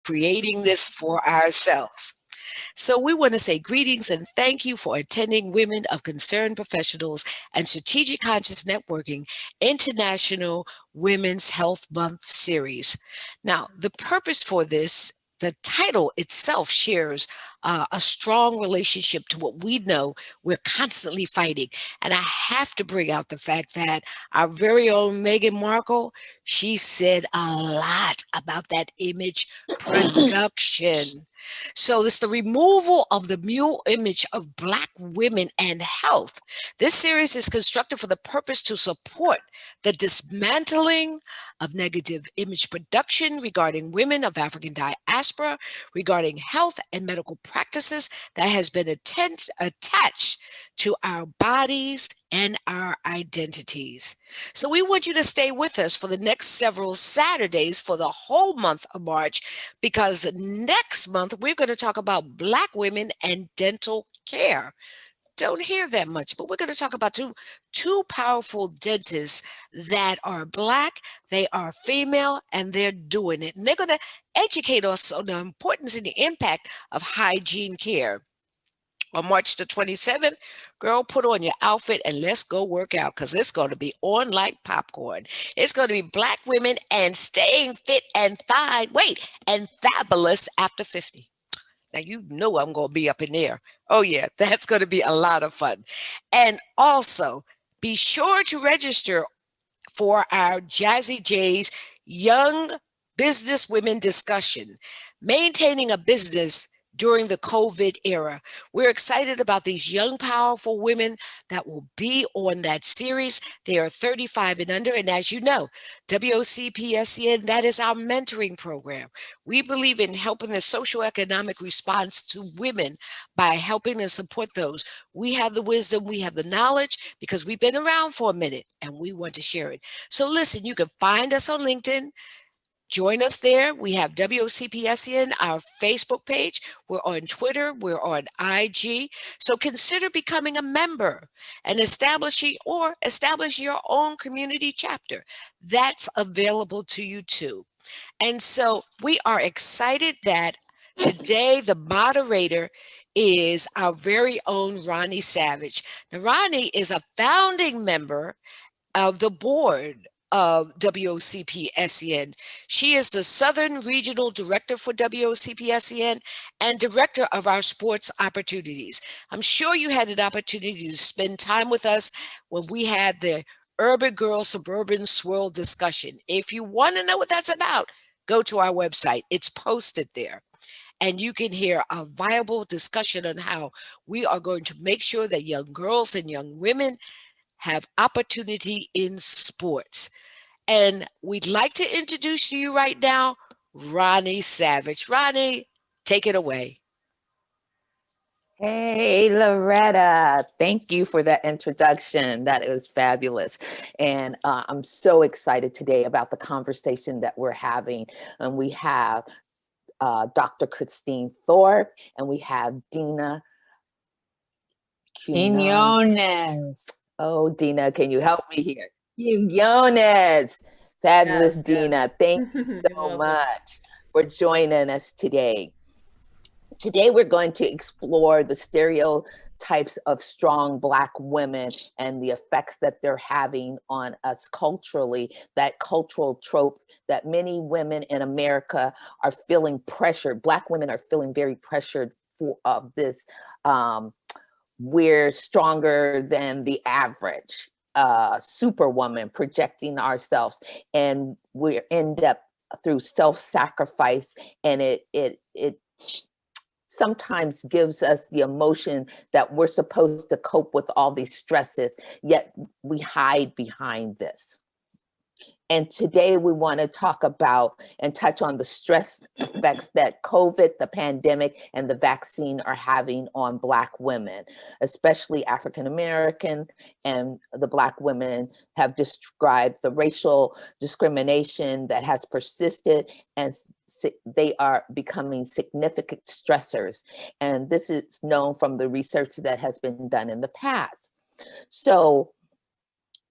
creating this for ourselves. So we want to say greetings and thank you for attending Women of Concern Professionals and Strategic Conscious Networking International Women's Health Month series. Now, the purpose for this, the title itself shares a strong relationship to what we know we're constantly fighting. And I have to bring out the fact that our very own Meghan Markle, she said a lot about that image production. So it's the removal of the mule image of Black women and health. This series is constructed for the purpose to support the dismantling of negative image production regarding women of African diaspora, regarding health and medical practices that has been attached to our bodies and our identities. So we want you to stay with us for the next several Saturdays for the whole month of March, because next month we're going to talk about Black women and dental care. Don't hear that much, but we're going to talk about two powerful dentists that are Black, they are female, and they're doing it. And they're going to educate us on the importance and the impact of hygiene care. On March the 27th, girl, put on your outfit and let's go work out, because it's going to be on like popcorn. It's going to be Black women and staying fit and fine, and fabulous after 50. Now, you know I'm going to be up in there. Oh, yeah, that's going to be a lot of fun. And also, be sure to register for our Jazzy J's Young Business Women discussion, maintaining a business during the COVID era. We're excited about these young, powerful women that will be on that series. They are 35 and under. And as you know, WOCPSCN, that is our mentoring program. We believe in helping the socioeconomic response to women by helping and support those. We have the wisdom, we have the knowledge, because we've been around for a minute and we want to share it. So listen, you can find us on LinkedIn. Join us there. We have WOCPSCN, our Facebook page. We're on Twitter. We're on IG. So consider becoming a member and establish your own community chapter. That's available to you too. And so we are excited that today the moderator is our very own Ronni Savage. Now, Ronni is a founding member of the board of WOCPSCN. She is the Southern Regional Director for WOCPSCN and Director of our Sports Opportunities. I'm sure you had an opportunity to spend time with us when we had the Urban Girl Suburban Swirl discussion. If you want to know what that's about, go to our website. It's posted there. And you can hear a viable discussion on how we are going to make sure that young girls and young women have opportunity in sports. And we'd like to introduce to you right now, Ronni Savage. Ronni, take it away. Hey, Loretta, thank you for that introduction. That was fabulous. And I'm so excited today about the conversation that we're having. And we have Dr. Christine Thorpe, and we have Dena Quinones. Oh, Dena, can you help me here? Quinones. Fabulous, yes, Dena. Yes. Thank you so much for joining us today. Today, we're going to explore the stereotypes of strong Black women and the effects that they're having on us culturally, that cultural trope that many women in America are feeling pressured. Black women are feeling very pressured of this. We're stronger than the average, Superwoman, projecting ourselves, and we end up through self-sacrifice, and it sometimes gives us the emotion that we're supposed to cope with all these stresses, yet we hide behind this. And today we want to talk about and touch on the stress effects that COVID, the pandemic, and the vaccine are having on Black women, especially African-American, and the Black women have described the racial discrimination that has persisted, and they are becoming significant stressors. And this is known from the research that has been done in the past. So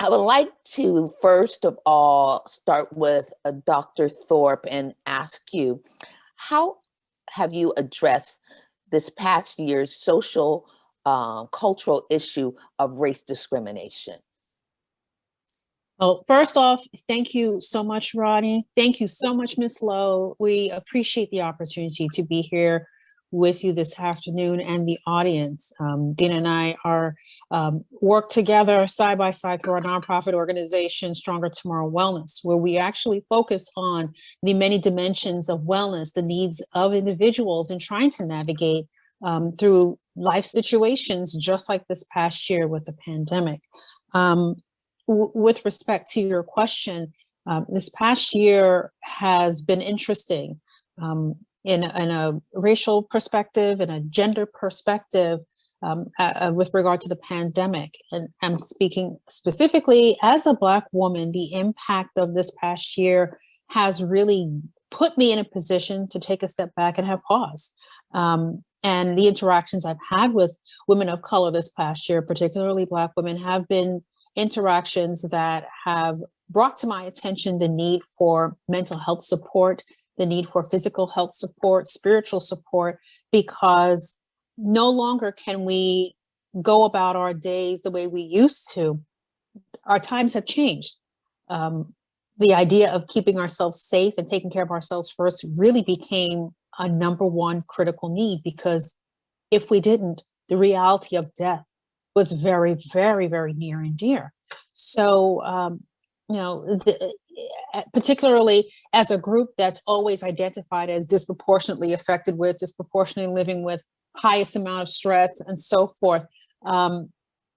I would like to, first of all, start with Dr. Thorpe and ask you, how have you addressed this past year's social, cultural issue of race discrimination? Well, first off, thank you so much, Ronni. Thank you so much, Miss Lowe. We appreciate the opportunity to be here with you this afternoon and the audience. Dena and I are work together side by side through our nonprofit organization, Stronger Tomorrow Wellness, where we actually focus on the many dimensions of wellness, the needs of individuals, and trying to navigate through life situations, just like this past year with the pandemic. With respect to your question, this past year has been interesting in a racial perspective and a gender perspective with regard to the pandemic. And I'm speaking specifically as a Black woman, the impact of this past year has really put me in a position to take a step back and have pause. And the interactions I've had with women of color this past year, particularly Black women, have been interactions that have brought to my attention the need for mental health support, the need for physical health support, spiritual support, because no longer can we go about our days the way we used to. Our times have changed. The idea of keeping ourselves safe and taking care of ourselves first really became a number one critical need, because if we didn't, the reality of death was very, very, very near and dear. So, particularly as a group that's always identified as disproportionately affected with, disproportionately living with, highest amount of stress and so forth,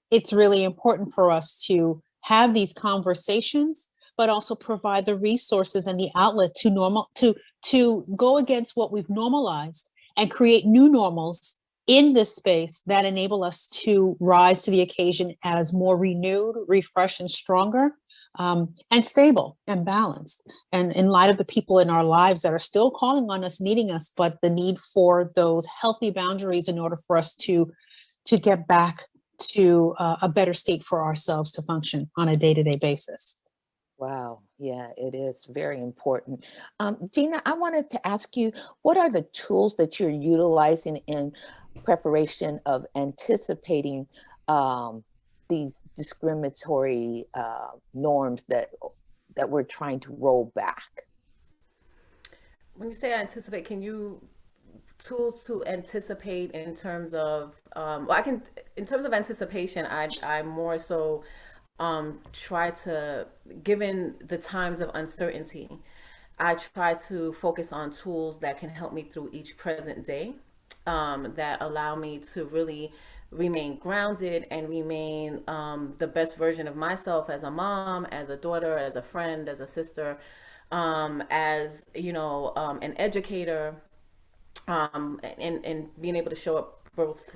it's really important for us to have these conversations, but also provide the resources and the outlet to go against what we've normalized and create new normals in this space that enable us to rise to the occasion as more renewed, refreshed, and stronger, and stable and balanced. And in light of the people in our lives that are still calling on us, needing us, but the need for those healthy boundaries in order for us to get back to a better state for ourselves to function on a day-to-day basis. Wow. Yeah, it is very important. Dena, I wanted to ask you, what are the tools that you're utilizing in preparation of anticipating these discriminatory norms that we're trying to roll back? When you say anticipate, can you tools to anticipate in terms of in terms of anticipation, I more so try to, given the times of uncertainty, I try to focus on tools that can help me through each present day, that allow me to really remain grounded and remain the best version of myself as a mom, as a daughter, as a friend, as a sister, as an educator, and being able to show up both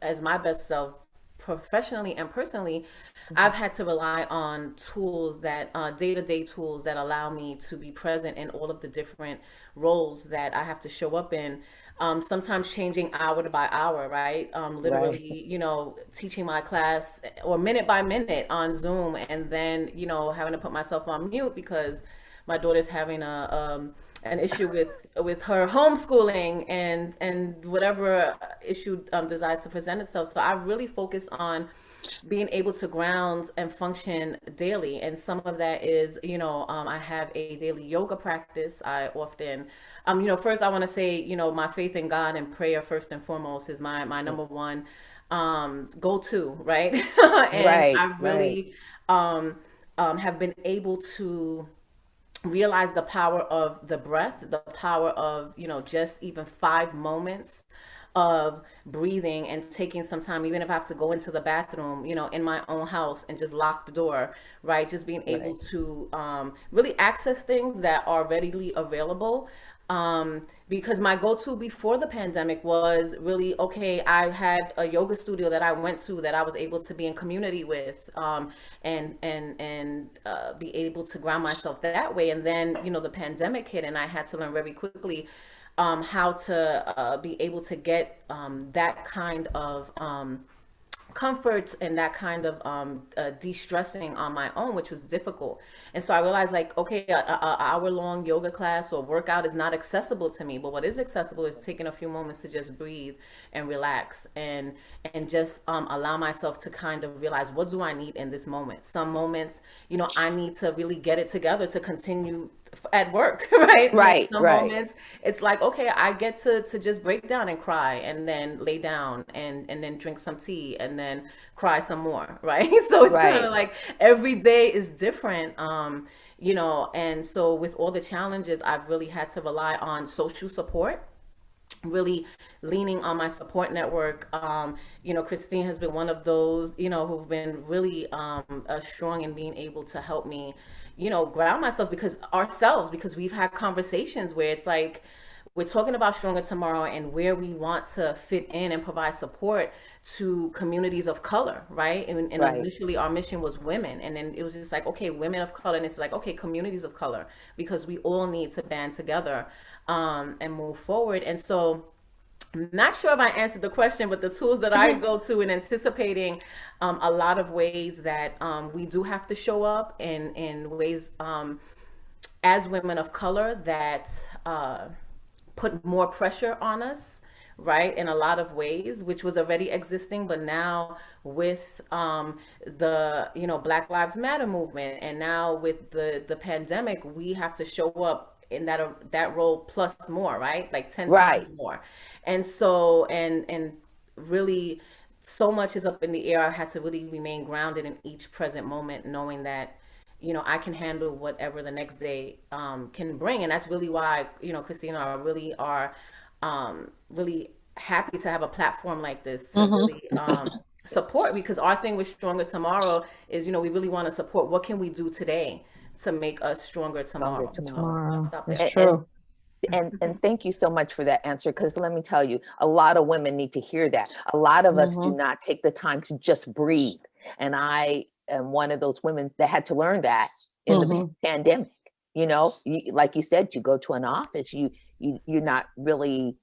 as my best self professionally and personally. I've had to rely on tools that day-to-day tools that allow me to be present in all of the different roles that I have to show up in. Sometimes changing hour by hour, right? Literally, right. Teaching my class or minute by minute on Zoom, and then, having to put myself on mute because my daughter's having an issue with her homeschooling and whatever issue decides to present itself. So I really focus on being able to ground and function daily. And some of that is, I have a daily yoga practice. I often, first I want to say, my faith in God and prayer first and foremost is my number one go-to, right? And right, I really have been able to realize the power of the breath, the power of, just even 5 moments of breathing and taking some time, even if I have to go into the bathroom, in my own house and just lock the door, right? Just being able to really access things that are readily available. Because my go-to before the pandemic was really, okay, I had a yoga studio that I went to that I was able to be in community with, and be able to ground myself that way. And then, the pandemic hit and I had to learn very quickly how to be able to get that kind of comfort and that kind of de-stressing on my own, which was difficult. And so I realized, like, okay, a hour-long yoga class or workout is not accessible to me, but what is accessible is taking a few moments to just breathe and relax and just allow myself to kind of realize, what do I need in this moment? Some moments, you know, I need to really get it together to continue at work, right? Right, Some right. moments it's like, okay, I get to just break down and cry, and then lay down and then drink some tea, and then cry some more, right? So it's kind Right. of like every day is different, you know. And so with all the challenges, I've really had to rely on social support, really leaning on my support network. You know, Christine has been one of those, you know, who've been really strong in being able to help me, you know, ground myself, because we've had conversations where it's like, we're talking about Stronger Tomorrow and where we want to fit in and provide support to communities of color, right? And Right. initially our mission was women. And then it was just like, okay, women of color. And it's like, okay, communities of color, because we all need to band together and move forward. And so I'm not sure if I answered the question, but the tools that I go to in anticipating a lot of ways that we do have to show up in ways as women of color that put more pressure on us, right, in a lot of ways, which was already existing, but now with the, you know, Black Lives Matter movement, and now with the pandemic, we have to show up in that role plus more, right, like 10 Right. times more. And so and really, so much is up in the air. I had to really remain grounded in each present moment, knowing that, you know, I can handle whatever the next day can bring. And that's really why, you know, Christina and I really are really happy to have a platform like this to really support, because our thing with Stronger Tomorrow is, you know, we really want to support what can we do today to make us stronger tomorrow. Tomorrow. Stop there. It's true. And thank you so much for that answer, because let me tell you, a lot of women need to hear that. A lot of us do not take the time to just breathe. And I am one of those women that had to learn that in the pandemic. You know, like you said, you go to an office, you're not really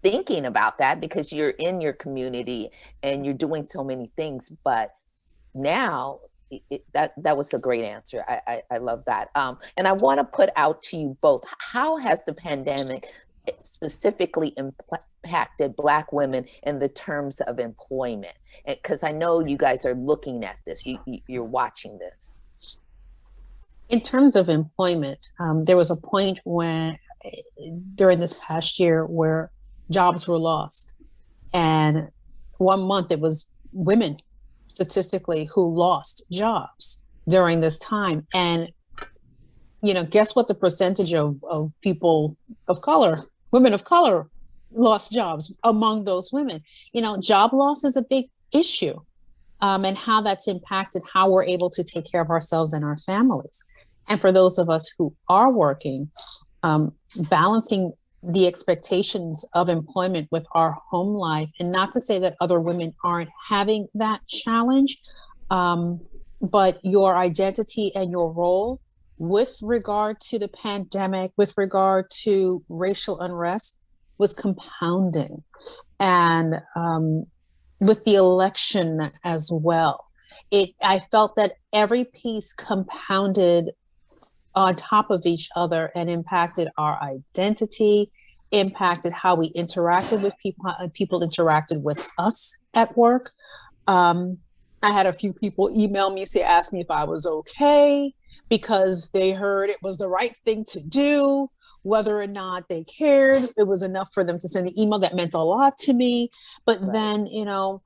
thinking about that because you're in your community and you're doing so many things. But now that was a great answer. I love that. And I want to put out to you both, how has the pandemic specifically impacted Black women in the terms of employment? Because I know you guys are looking at this, you're watching this. In terms of employment, there was a point during this past year where jobs were lost. And 1 month it was women statistically who lost jobs during this time. And, you know, guess what the percentage of people of color, women of color, lost jobs among those women? You know, job loss is a big issue, and how that's impacted how we're able to take care of ourselves and our families. And for those of us who are working, balancing the expectations of employment with our home life, and not to say that other women aren't having that challenge, but your identity and your role with regard to the pandemic, with regard to racial unrest, was compounding. And with the election as well, I felt that every piece compounded on top of each other and impacted our identity, impacted how we interacted with people, how people interacted with us at work. I had a few people email me, ask me if I was okay, because they heard it was the right thing to do. Whether or not they cared, it was enough for them to send an email that meant a lot to me. But then, you know,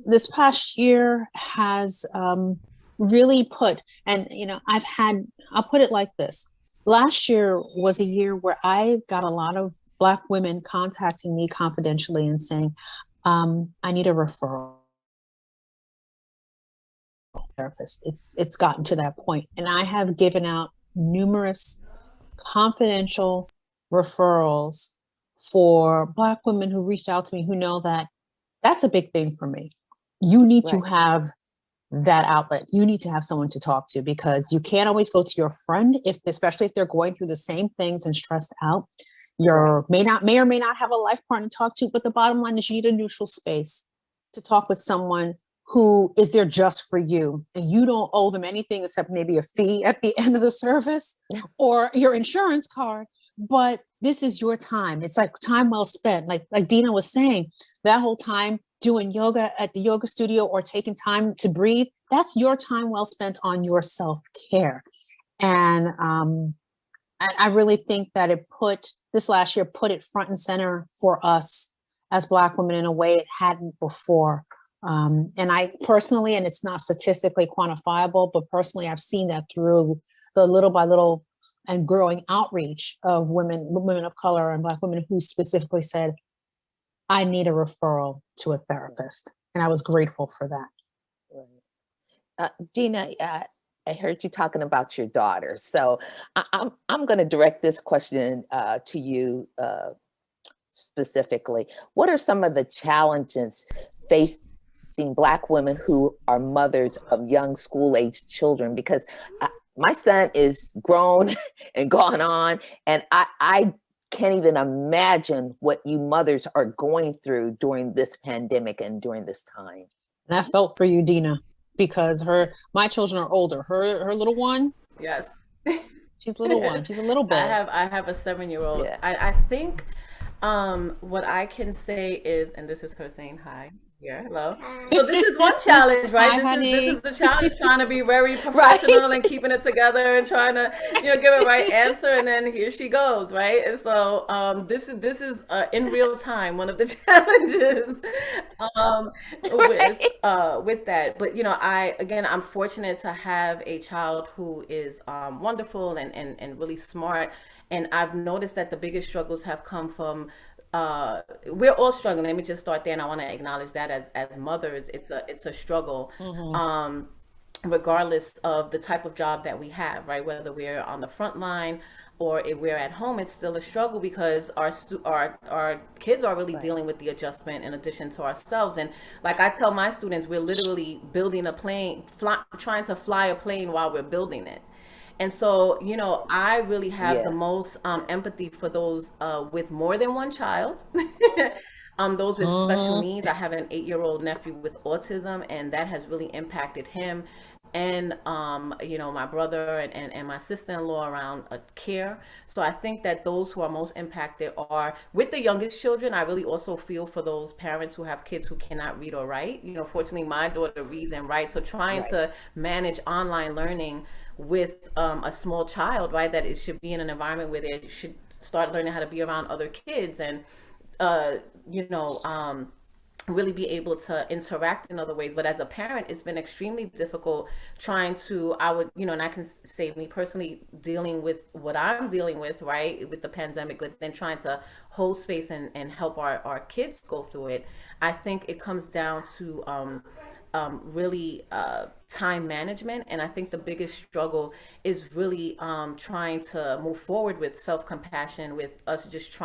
this past year has really put, and, you know, I'll put it like this. Last year was a year where I got a lot of Black women contacting me confidentially and saying, I need a referral therapist. It's gotten to that point. And I have given out numerous confidential referrals for Black women who reached out to me, who know that that's a big thing for me. You need to have that outlet. You need to have someone to talk to, because you can't always go to your friend, especially if they're going through the same things and stressed out. You may or may not have a life partner to talk to, but the bottom line is you need a neutral space to talk with someone who is there just for you, and you don't owe them anything except maybe a fee at the end of the service or your insurance card, but this is your time. It's like time well spent. Like Dena was saying, that whole time doing yoga at the yoga studio or taking time to breathe, that's your time well spent on your self-care. And I really think that this last year put it front and center for us as Black women in a way it hadn't before. And I personally, and it's not statistically quantifiable, but personally, I've seen that through the little by little and growing outreach of women of color and Black women who specifically said, I need a referral to a therapist. And I was grateful for that. Dena, I heard you talking about your daughter. So I'm going to direct this question to you specifically. What are some of the challenges facing Black women who are mothers of young school-age children? Because my son is grown and gone on, and I can't even imagine what you mothers are going through during this pandemic and during this time. And I felt for you, Dena, because my children are older. Her little one, yes, she's a little one. She's a little bit. I have a 7-year-old. Yeah. I think what I can say is, and this is her saying hi. Yeah, hello. So this is one challenge, right? Hi, this is the challenge, trying to be very professional and keeping it together and trying to, give a right answer, and then here she goes, right? And so this is in real time one of the challenges with that. But I'm fortunate to have a child who is wonderful and really smart, and I've noticed that the biggest struggles have come from. We're all struggling. Let me just start there, and I want to acknowledge that as mothers, it's a struggle, regardless of the type of job that we have, right? Whether we're on the front line or if we're at home, it's still a struggle because our kids are really dealing with the adjustment in addition to ourselves. And like I tell my students, we're literally building a plane, trying to fly a plane while we're building it. And so, I really have the most empathy for those with more than one child, those with special needs. I have an 8-year-old nephew with autism, and that has really impacted him. And, my brother and my sister-in-law around care. So I think that those who are most impacted are with the youngest children. I really also feel for those parents who have kids who cannot read or write. Fortunately, my daughter reads and writes. So trying to manage online learning with a small child, right, that it should be in an environment where they should start learning how to be around other kids and, really be able to interact in other ways. But as a parent, it's been extremely difficult trying to, and I can say me personally, dealing with what I'm dealing with, right, with the pandemic, but then trying to hold space and help our kids go through it. I think it comes down to really time management. And I think the biggest struggle is really trying to move forward with self-compassion, with us just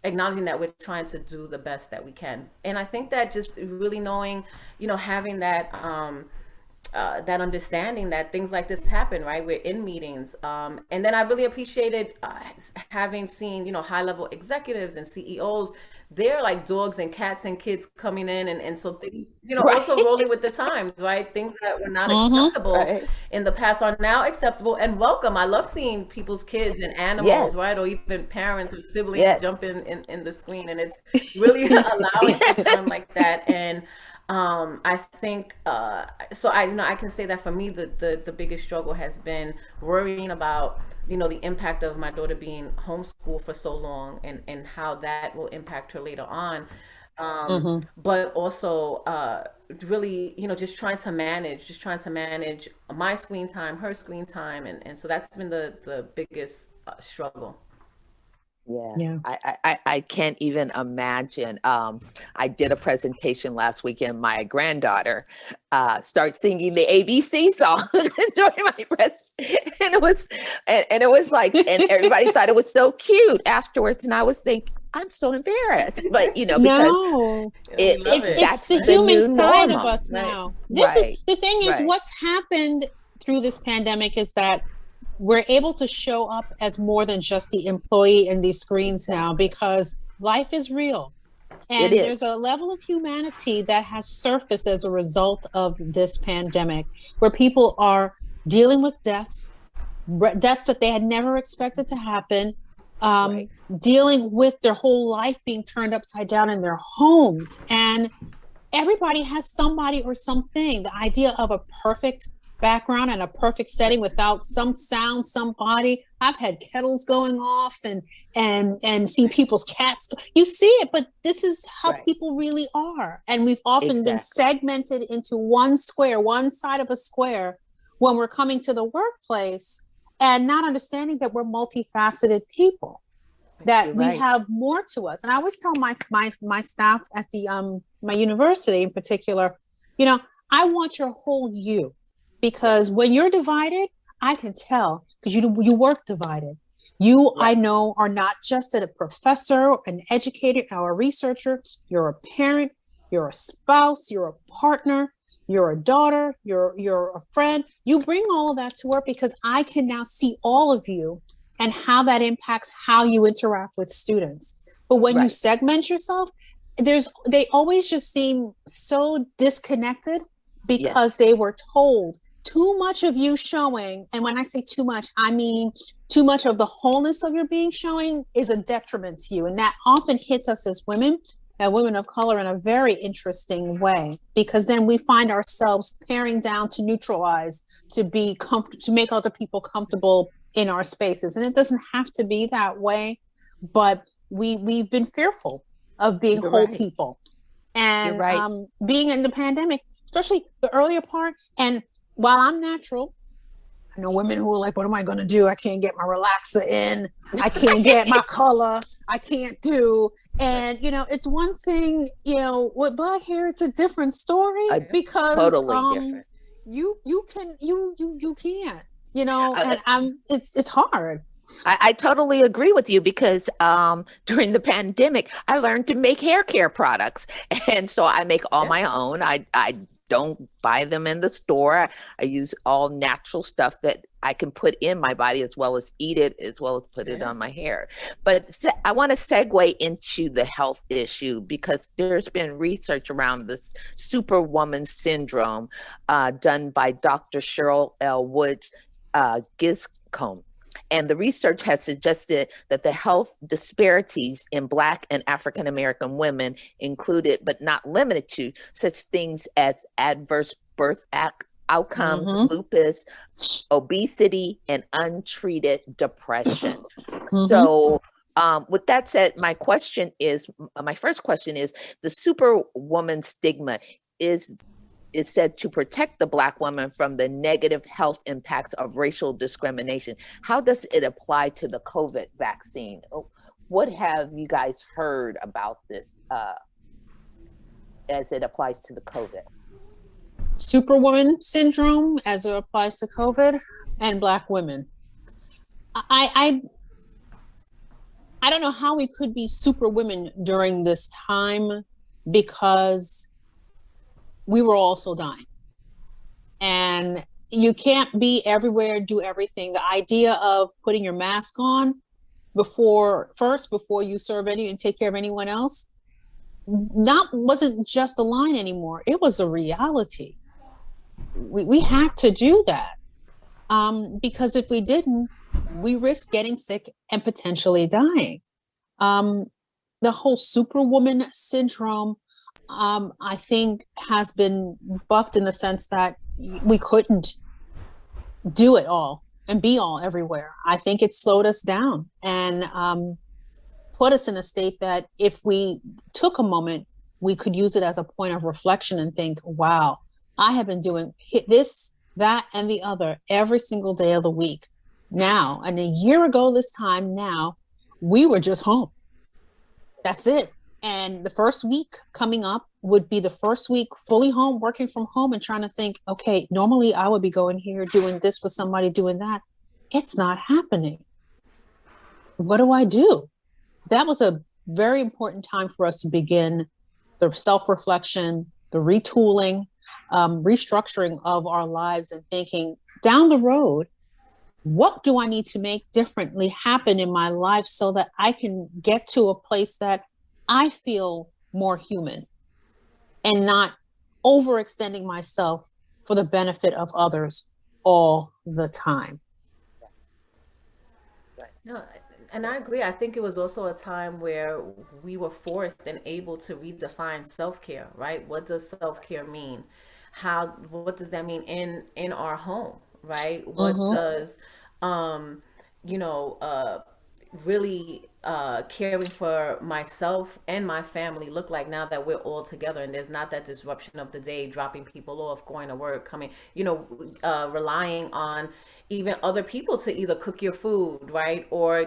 acknowledging that we're trying to do the best that we can. And I think that just really knowing, having that that understanding that things like this happen, right? We're in meetings. And then I really appreciated having seen, high-level executives and CEOs, they're like dogs and cats and kids coming in. And so things, also rolling with the times, right? Things that were not acceptable in the past are now acceptable and welcome. I love seeing people's kids and animals, right? Or even parents and siblings jump in the screen. And it's really allowing a time like that. And I think so I can say that for me the biggest struggle has been worrying about the impact of my daughter being homeschooled for so long and how that will impact her later on, but also really just trying to manage my screen time, her screen time, and so that's been the biggest struggle. Yeah. I can't even imagine. I did a presentation last weekend. My granddaughter started singing the ABC song during my presentation, and it was like, and everybody thought it was so cute afterwards. And I was thinking, I'm so embarrassed, but because it's the human side of us now. This is the thing is what's happened through this pandemic is that we're able to show up as more than just the employee in these screens now, because life is real. And there's a level of humanity that has surfaced as a result of this pandemic, where people are dealing with deaths that they had never expected to happen, dealing with their whole life being turned upside down in their homes. And everybody has somebody or something. The idea of a perfect background and a perfect setting without some sound, somebody. I've had kettles going off and see people's cats. You see it, but this is how people really are. And we've often been segmented into one square, one side of a square when we're coming to the workplace, and not understanding that we're multifaceted people, that we have more to us. And I always tell my staff at the my university in particular, you know, I want your whole you. Because when you're divided, I can tell, because you work divided. You, I know, are not just a professor, an educator, or a researcher. You're a parent, you're a spouse, you're a partner, you're a daughter, you're a friend. You bring all of that to work because I can now see all of you and how that impacts how you interact with students. But when you segment yourself, they always just seem so disconnected because they were told too much of you showing. And when I say too much, I mean too much of the wholeness of your being showing is a detriment to you. And that often hits us as women and women of color in a very interesting way, because then we find ourselves paring down to neutralize, to be to make other people comfortable in our spaces. And it doesn't have to be that way, but we've been fearful of being whole people. And being in the pandemic, especially the earlier part. And while I'm natural, I know women who are like, what am I going to do? I can't get my relaxer in. I can't get my color. I can't do. And, you know, it's one thing, you know, with black hair, it's a different story because totally different. You can't, you know, and it's hard. I totally agree with you because during the pandemic, I learned to make hair care products. And so I make all my own. I don't buy them in the store. I use all natural stuff that I can put in my body as well as eat it, as well as put it on my hair. But I want to segue into the health issue because there's been research around this Superwoman syndrome done by Dr. Cheryl L. Woods Giscombe. And the research has suggested that the health disparities in Black and African American women included, but not limited to, such things as adverse birth outcomes, lupus, obesity, and untreated depression. So with that said, my first question is, the Superwoman stigma is said to protect the Black woman from the negative health impacts of racial discrimination. How does it apply to the COVID vaccine? What have you guys heard about this as it applies to the COVID? Superwoman syndrome as it applies to COVID and Black women. I don't know how we could be superwomen during this time because we were also dying. And you can't be everywhere, do everything. The idea of putting your mask on before you serve any and take care of anyone else, wasn't just a line anymore. It was a reality. We had to do that because if we didn't, we risk getting sick and potentially dying. The whole Superwoman syndrome, I think, has been bucked in the sense that we couldn't do it all and be all everywhere. I think it slowed us down and put us in a state that if we took a moment, we could use it as a point of reflection and think, wow, I have been doing this, that, and the other every single day of the week now. And a year ago this time now, we were just home. That's it. And the first week coming up would be the first week fully home, working from home and trying to think, okay, normally I would be going here doing this for somebody, doing that. It's not happening. What do I do? That was a very important time for us to begin the self-reflection, the retooling, restructuring of our lives and thinking down the road, what do I need to make differently happen in my life so that I can get to a place that I feel more human and not overextending myself for the benefit of others all the time. No, and I agree. I think it was also a time where we were forced and able to redefine self-care, right? What does self-care mean? What does that mean in our home, right? What does you know, really caring for myself and my family look like now that we're all together and there's not that disruption of the day, dropping people off, going to work, coming, relying on even other people to either cook your food, right, or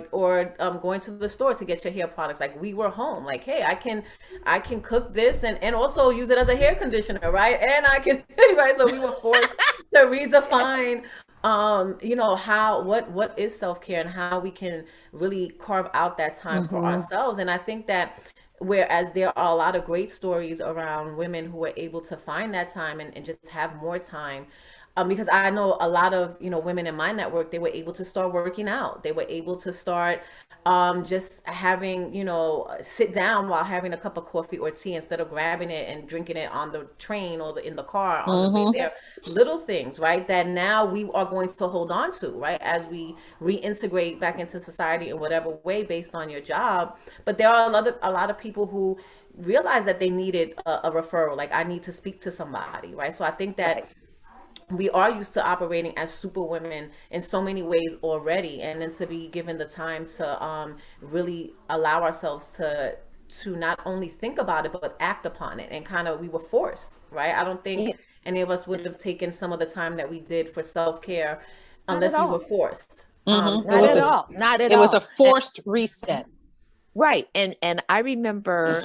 going to the store to get your hair products. Like, we were home, like, hey, I can cook this and also use it as a hair conditioner, right, and I can right. So we were forced to redefine what is self-care and how we can really carve out that time for ourselves. And I think that whereas there are a lot of great stories around women who were able to find that time and just have more time, because I know a lot of women in my network, they were able to start working out, they were able to start just having sit down while having a cup of coffee or tea instead of grabbing it and drinking it on the train or in the car on the way there. Little things, right, that now we are going to hold on to, right, as we reintegrate back into society in whatever way based on your job. But there are a lot of people who realize that they needed a referral, like, I need to speak to somebody, right? So I think that we are used to operating as superwomen in so many ways already, and then to be given the time to really allow ourselves to not only think about it but act upon it, and kind of, we were forced, right? I don't think any of us would have taken some of the time that we did for self-care unless we were forced. Not at all. It was a forced reset. Right. And I remember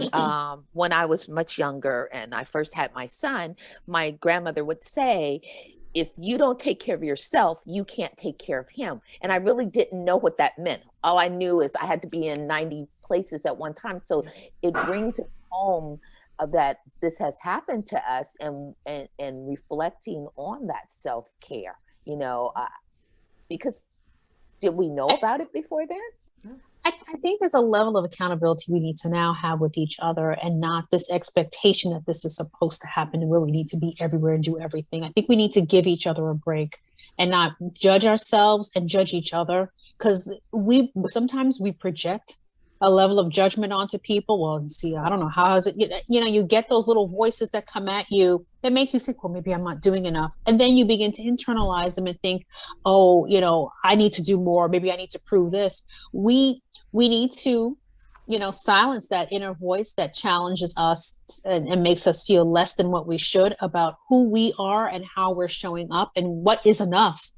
when I was much younger and I first had my son, my grandmother would say, if you don't take care of yourself, you can't take care of him. And I really didn't know what that meant. All I knew is I had to be in 90 places at one time. So it brings it home that this has happened to us, and reflecting on that self-care, because did we know about it before then? I think there's a level of accountability we need to now have with each other, and not this expectation that this is supposed to happen and where we need to be everywhere and do everything. I think we need to give each other a break and not judge ourselves and judge each other, because sometimes we project a level of judgment onto people. Well, see, I don't know, how is it, you get those little voices that come at you that make you think, well, maybe I'm not doing enough. And then you begin to internalize them and think, oh, I need to do more. Maybe I need to prove this. We need to, silence that inner voice that challenges us and makes us feel less than what we should about who we are and how we're showing up and what is enough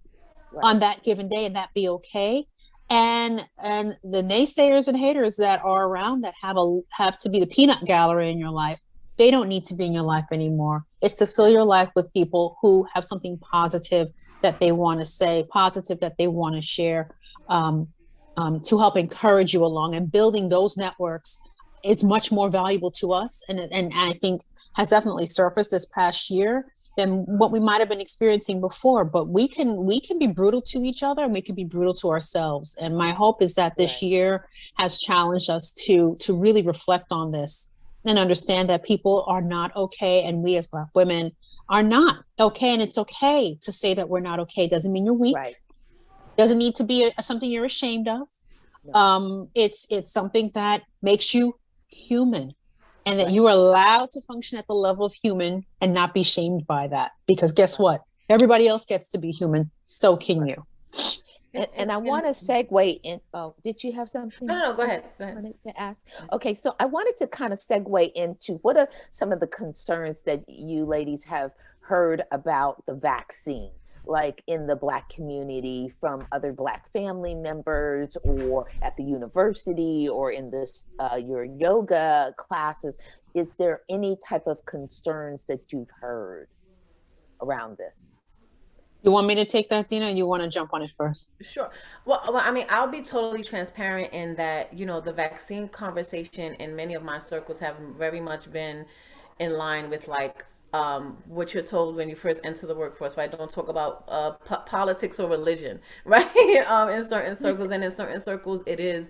on that given day, and that be okay. And the naysayers and haters that are around that have to be the peanut gallery in your life, they don't need to be in your life anymore. It's to fill your life with people who have something positive that they want to say, positive that they want to share, to help encourage you along. And building those networks is much more valuable to us, and I think has definitely surfaced this past year than what we might have been experiencing before. But we can be brutal to each other, and we can be brutal to ourselves. And my hope is that this year has challenged us to really reflect on this and understand that people are not okay, and we as Black women are not okay. And it's okay to say that we're not okay. Doesn't mean you're weak. Right. Doesn't need to be something you're ashamed of. No. It's something that makes you human, and that you are allowed to function at the level of human and not be shamed by that. Because guess what? Everybody else gets to be human. So can you. And I want to segue in. Oh, did you have something? No, go ahead. I wanted to ask. Okay, so I wanted to kind of segue into what are some of the concerns that you ladies have heard about the vaccine, like in the Black community, from other Black family members, or at the university, or in this your yoga classes. Is there any type of concerns that you've heard around this? You want me to take that, Dena? Or you want to jump on it first? Sure. Well, I mean, I'll be totally transparent in that, the vaccine conversation in many of my circles have very much been in line with, like, what you're told when you first enter the workforce, right? Don't talk about politics or religion, right? In certain circles, and in certain circles, it is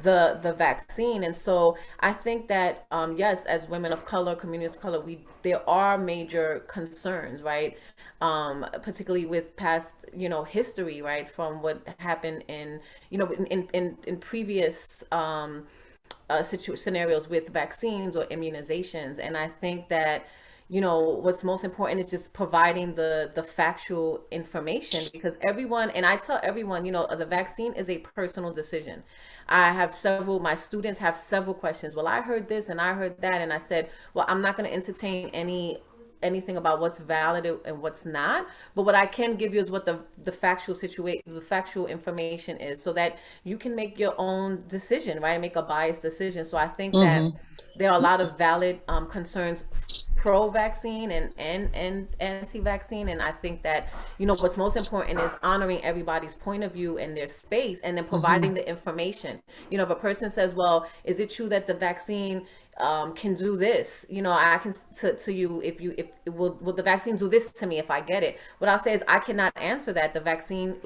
the vaccine. And so I think that yes, as women of color, communities of color, there are major concerns, right? Particularly with past, history, right, from what happened in, in previous scenarios with vaccines or immunizations. And I think that what's most important is just providing the factual information, because everyone, and I tell everyone, the vaccine is a personal decision. I have my students have several questions. Well, I heard this and I heard that, and I said, well, I'm not going to entertain anything about what's valid and what's not, but what I can give you is what the factual information is, so that you can make your own decision, right? Make a biased decision. So I think that there are a lot of valid concerns pro-vaccine and anti-vaccine, and I think that what's most important is honoring everybody's point of view and their space, and then providing the information. If a person says, well, is it true that the vaccine can do this? I can to you, if will the vaccine do this to me if I get it? What I'll say is, I cannot answer that. The vaccine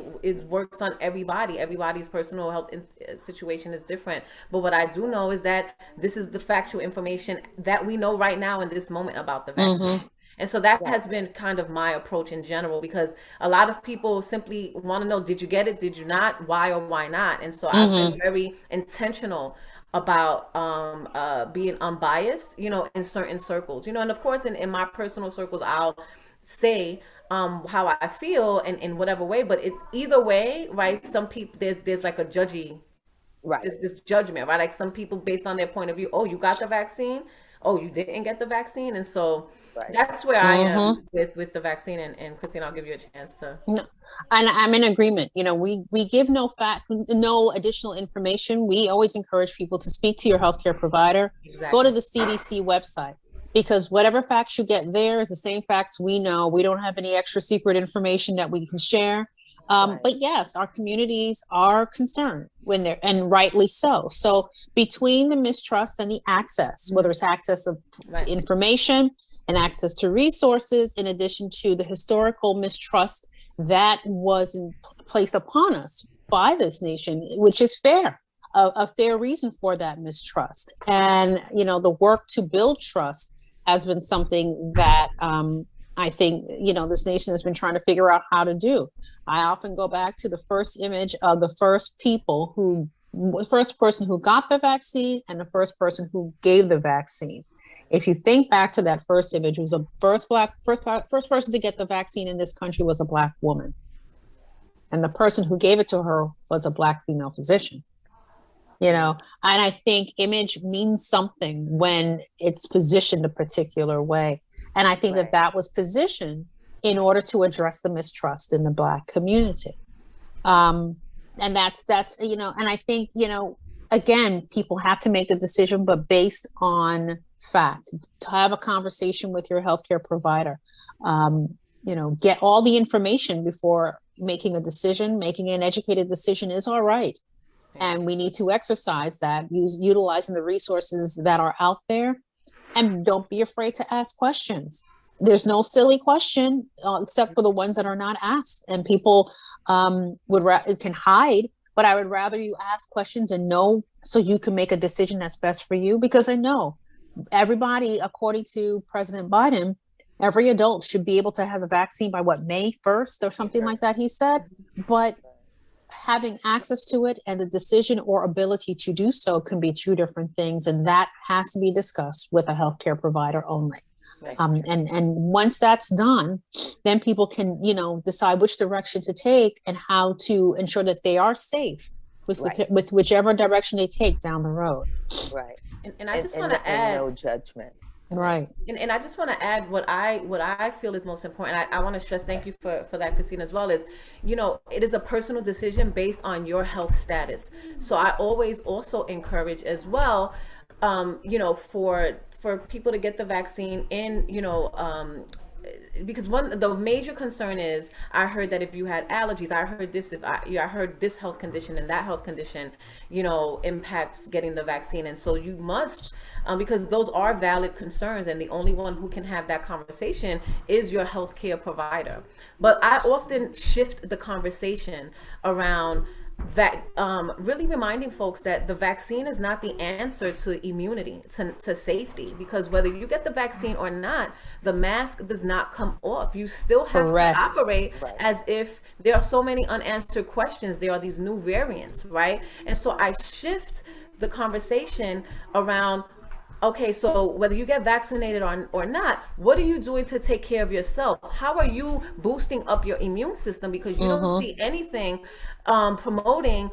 works on everybody. Everybody's personal health situation is different. But what I do know is that this is the factual information that we know right now in this moment about the vaccine. And so that has been kind of my approach in general, because a lot of people simply want to know, did you get it? Did you not? Why or why not? And so I've been very intentional about being unbiased, in certain circles, and of course in my personal circles, I'll say how I feel in whatever way, but either way, right? Some people, there's like a judgy, right? This judgment, right? Like some people, based on their point of view, oh, you got the vaccine, oh, you didn't get the vaccine. And so that's where I am with the vaccine. And Christine, I'll give you a chance to. No, and I'm in agreement. We give no additional information. We always encourage people to speak to your healthcare provider. Exactly. Go to the CDC website, because whatever facts you get there is the same facts we know. We don't have any extra secret information that we can share. But yes, our communities are concerned when they're, and rightly so. So between the mistrust and the access, whether it's access to information and access to resources, in addition to the historical mistrust that was placed upon us by this nation, which is fair, a fair reason for that mistrust. And, the work to build trust has been something that I think, this nation has been trying to figure out how to do. I often go back to the first image of the first person who got the vaccine and the first person who gave the vaccine. If you think back to that first image, it was the first person to get the vaccine in this country was a Black woman. And the person who gave it to her was a Black female physician. And I think image means something when it's positioned a particular way. And I think that was positioned in order to address the mistrust in the Black community. And that's, and I think, again, people have to make the decision, but based on fact. To have a conversation with your healthcare provider, get all the information before making a decision. Making an educated decision is all right. And we need to exercise that, utilizing the resources that are out there. And don't be afraid to ask questions. There's no silly question except for the ones that are not asked. And people can hide, but I would rather you ask questions and know, so you can make a decision that's best for you. Because I know everybody, according to President Biden, every adult should be able to have a vaccine by May 1st or something like that, he said. But having access to it and the decision or ability to do so can be two different things. And that has to be discussed with a healthcare provider only. And once that's done, then people can, decide which direction to take and how to ensure that they are safe with whichever direction they take down the road. Right. And I just want to add, no judgment. Right. And I just want to add what I feel is most important. I want to stress, thank you for that, Christine, as well, is, it is a personal decision based on your health status. So I always also encourage as well, for people to get the vaccine in, because the major concern is, I heard that if you had allergies, I heard this, I heard this health condition and that health condition, impacts getting the vaccine. And so you must, because those are valid concerns, and the only one who can have that conversation is your healthcare provider. But I often shift the conversation around that, really reminding folks that the vaccine is not the answer to immunity, to safety, because whether you get the vaccine or not, the mask does not come off. You still have Correct. to operate as if there are so many unanswered questions. There are these new variants, right? And so I shift the conversation around, okay, so whether you get vaccinated or not, what are you doing to take care of yourself? How are you boosting up your immune system? Because you don't see anything promoting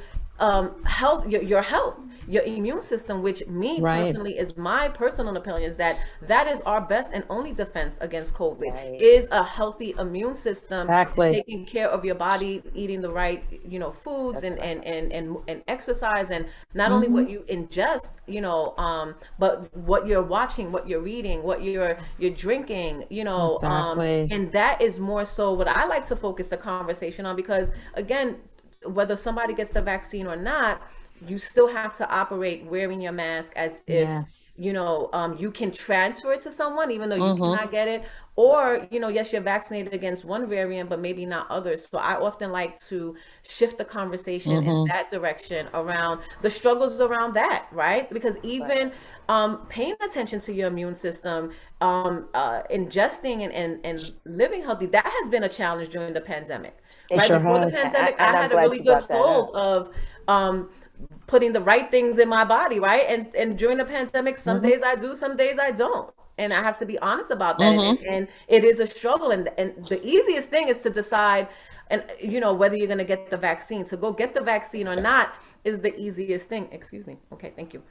health, your health, your immune system, which personally is my personal opinion, is that is our best and only defense against COVID, is a healthy immune system, taking care of your body, eating the right, foods, and exercise, and not only what you ingest, but what you're watching, what you're reading, what you're drinking, and that is more so what I like to focus the conversation on, because again, whether somebody gets the vaccine or not, you still have to operate wearing your mask as if, you can transfer it to someone, even though you cannot get it. Or, yes, you're vaccinated against one variant, but maybe not others. So I often like to shift the conversation in that direction around the struggles around that, right? Because even paying attention to your immune system, ingesting and living healthy, that has been a challenge during the pandemic. Right? Before the pandemic, I had a really good hold of putting the right things in my body, right? And during the pandemic, some days I do, some days I don't. And I have to be honest about that. And it is a struggle. And the easiest thing is to decide, and whether you're going to get the vaccine. To go get the vaccine or not is the easiest thing. Excuse me. Okay, thank you.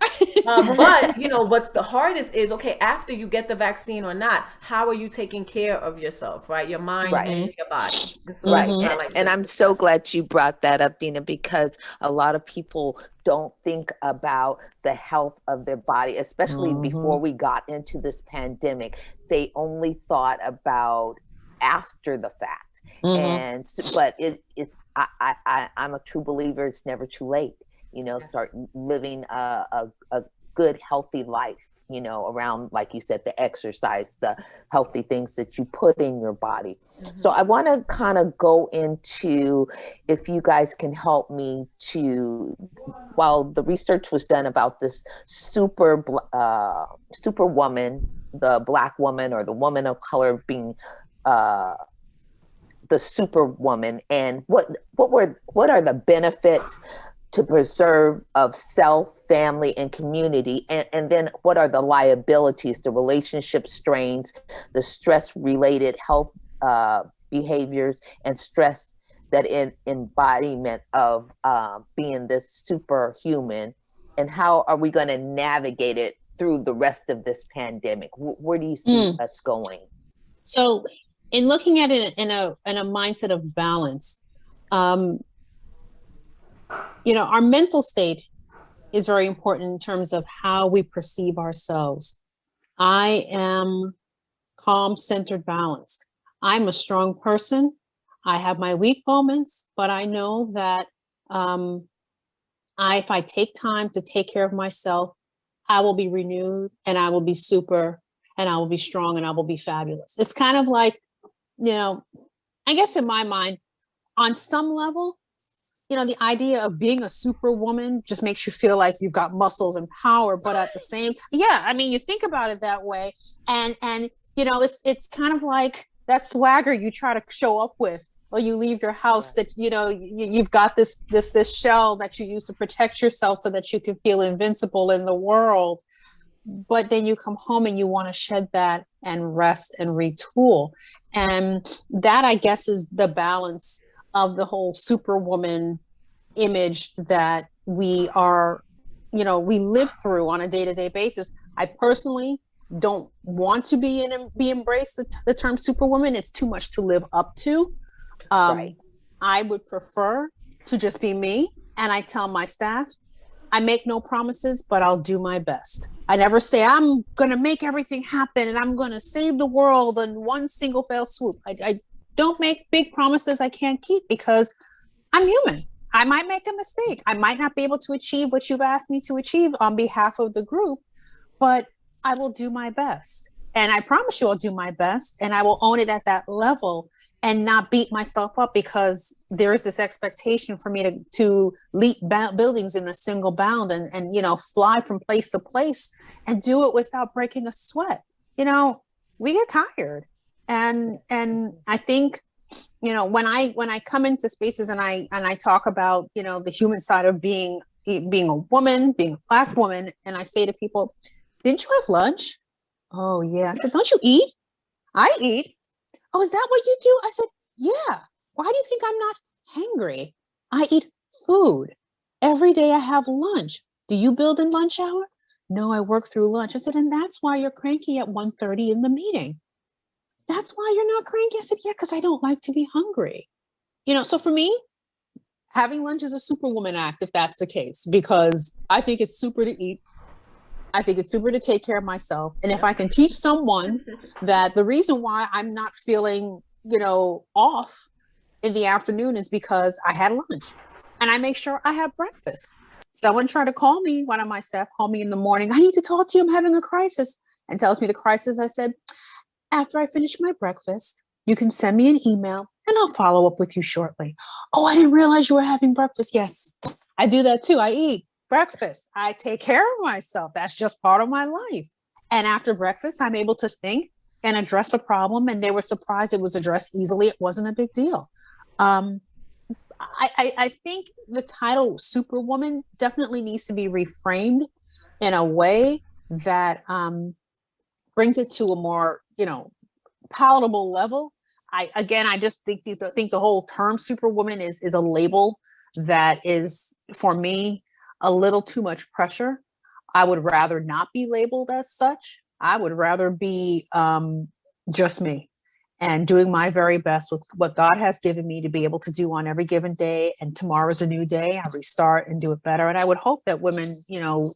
But what's the hardest is, okay, after you get the vaccine or not, how are you taking care of yourself, right? Your mind and your body. And so and I'm so glad you brought that up, Dena, because a lot of people don't think about the health of their body, especially before we got into this pandemic. They only thought about after the fact. And but I'm a true believer, it's never too late. Start living a good, healthy life, around, like you said, the exercise, the healthy things that you put in your body. So I want to kind of go into, if you guys can help me to, while the research was done about this Superwoman, the Black woman or the woman of color being the Superwoman, and what are the benefits to preserve of self, family, and community, and then what are the liabilities, the relationship strains, the stress-related health behaviors, and stress that embodiment of being this superhuman, and how are we going to navigate it through the rest of this pandemic? Where do you see us going? So, in looking at it in a mindset of balance, our mental state is very important in terms of how we perceive ourselves. I am calm, centered, balanced. I'm a strong person. I have my weak moments, but I know that if I take time to take care of myself, I will be renewed, and I will be super, and I will be strong, and I will be fabulous. It's kind of like, I guess in my mind, on some level, the idea of being a superwoman just makes you feel like you've got muscles and power, but at the same time, you think about it that way. And it's kind of like that swagger you try to show up with, or you leave your house that, you've got this shell that you use to protect yourself so that you can feel invincible in the world. But then you come home and you want to shed that and rest and retool. And that, I guess, is the balance of the whole superwoman image that we are, we live through on a day-to-day basis. I personally don't want to be embraced the term superwoman. It's too much to live up to. I would prefer to just be me. And I tell my staff, I make no promises, but I'll do my best. I never say I'm going to make everything happen and I'm going to save the world in one single fell swoop. I don't make big promises I can't keep because I'm human. I might make a mistake. I might not be able to achieve what you've asked me to achieve on behalf of the group, but I will do my best. And I promise you I'll do my best, and I will own it at that level and not beat myself up because there is this expectation for me to leap buildings in a single bound and, you know, fly from place to place and do it without breaking a sweat. You know, we get tired. And I think, you know, when I come into spaces and I talk about, you know, the human side of being a woman, being a Black woman, and I say to people, didn't you have lunch? Oh yeah. I said, don't you eat? I eat. Oh, is that what you do? I said, yeah. Why do you think I'm not hangry? I eat food. Every day I have lunch. Do you build in lunch hour? No, I work through lunch. I said, and that's why you're cranky at 1:30 in the meeting. That's why you're not cranky. I said, yeah, because I don't like to be hungry. You know, so for me, having lunch is a superwoman act, if that's the case, because I think it's super to eat. I think it's super to take care of myself. And if I can teach someone that the reason why I'm not feeling, you know, off in the afternoon is because I had lunch and I make sure I have breakfast. Someone tried to call me, one of my staff called me in the morning. I need to talk to you. I'm having a crisis. And tells me the crisis. I said, after I finish my breakfast, you can send me an email and I'll follow up with you shortly. Oh, I didn't realize you were having breakfast. Yes, I do that too. I eat breakfast. I take care of myself. That's just part of my life. And after breakfast, I'm able to think and address the problem. And they were surprised it was addressed easily. It wasn't a big deal. I think the title Superwoman definitely needs to be reframed in a way that brings it to a more, you know, palatable level. I just think the whole term Superwoman is a label that is, for me, a little too much pressure. I would rather not be labeled as such. I would rather be just me and doing my very best with what God has given me to be able to do on every given day. And tomorrow's a new day. I restart and do it better. And I would hope that women, you know,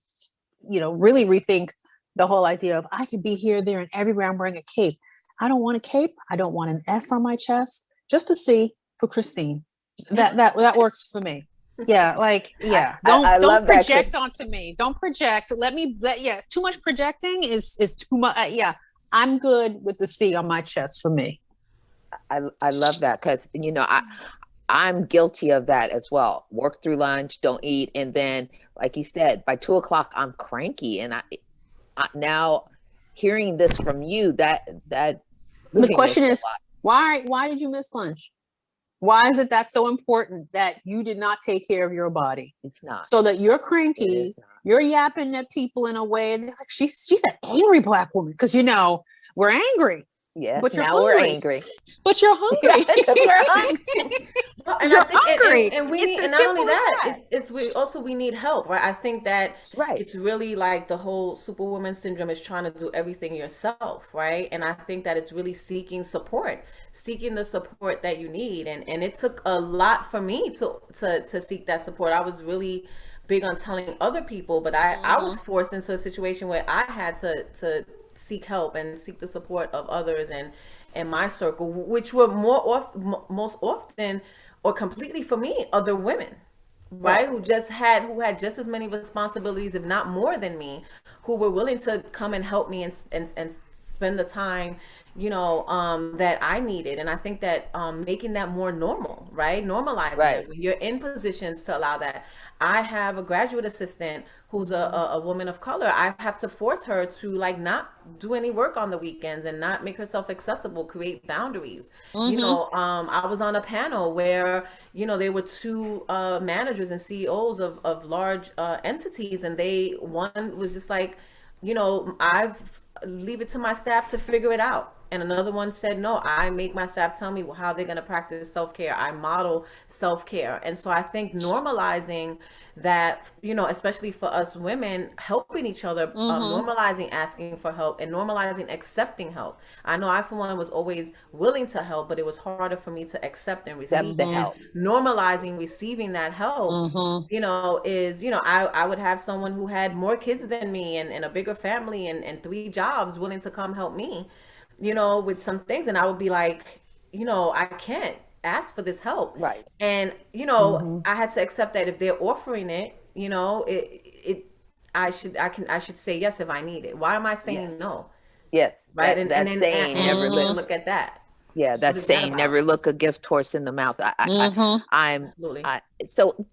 really rethink the whole idea of I could be here, there, and everywhere I'm wearing a cape. I don't want a cape. I don't want an S on my chest. Just a C for Christine. That works for me. Yeah, like, yeah. Don't project onto me. Don't project. Too much projecting is too much. Yeah, I'm good with the C on my chest for me. I love that because, you know, I'm guilty of that as well. Work through lunch, don't eat. And then, like you said, by 2:00, I'm cranky. And I now hearing this from you, that the question is, why did you miss lunch? Why is it that so important that you did not take care of your body? It's not. So that you're cranky, you're yapping at people in a way, and like, she's an angry Black woman, because, you know, we're angry. Yes, but now we're angry. But you're hungry. We're hungry. And you're I think, hungry. And we need, and not only that, we need help, right? I think that it's really like the whole Superwoman syndrome is trying to do everything yourself, right? And I think that it's really seeking the support that you need. And it took a lot for me to seek that support. I was really big on telling other people, but I was forced into a situation where I had to seek help and seek the support of others and my circle, which were most often or completely for me other women, right? Who had just as many responsibilities, if not more than me, who were willing to come and help me and spend the time, you know, that I needed. And I think that making that more normal, right? Normalizing it. When you're in positions to allow that. I have a graduate assistant who's a woman of color. I have to force her to like not do any work on the weekends and not make herself accessible, create boundaries. You know, I was on a panel where, you know, there were two managers and CEOs of large entities, and one was just like, you know, I've leave it to my staff to figure it out. And another one said, no, I make my staff tell me how they're going to practice self-care. I model self-care. And so I think normalizing that, you know, especially for us women, helping each other, normalizing asking for help and normalizing accepting help. I know I, for one, was always willing to help, but it was harder for me to accept and receive the help. Normalizing receiving that help, you know, is, you know, I would have someone who had more kids than me and a bigger family and 3 jobs willing to come help me, you know, with some things. And I would be like, you know, I can't ask for this help. Right. And, you know, I had to accept that if they're offering it, you know, I should say yes if I need it. Why am I saying no? Yes. Right. That, and then saying never look at that. Yeah, that's saying never look a gift horse in the mouth. So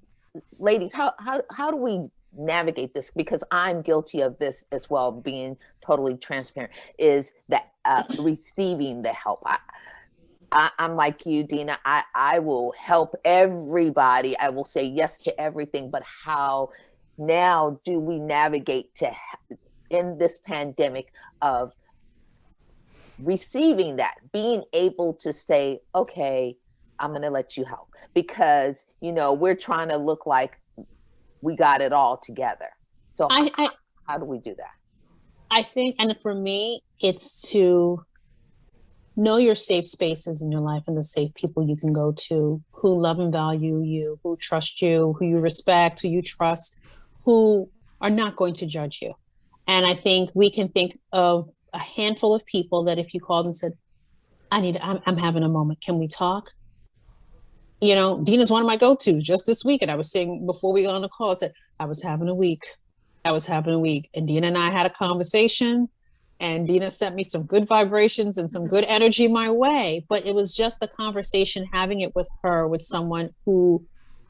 ladies, how do we navigate this? Because I'm guilty of this as well, being totally transparent, is that receiving the help. I'm like you, Dena. I will help everybody. I will say yes to everything. But how now do we navigate in this pandemic of receiving that, being able to say, okay, I'm going to let you help, because, you know, we're trying to look like we got it all together. So how do we do that? I think, and for me, it's to know your safe spaces in your life and the safe people you can go to, who love and value you, who trust you, who you respect, who you trust, who are not going to judge you. And I think we can think of a handful of people that if you called and said, I'm having a moment, can we talk? You know, Dena's one of my go-tos. Just this week, and I was saying before we got on the call, I said, I was having a week. And Dena and I had a conversation, and Dena sent me some good vibrations and some good energy my way. But it was just the conversation, having it with her, with someone who,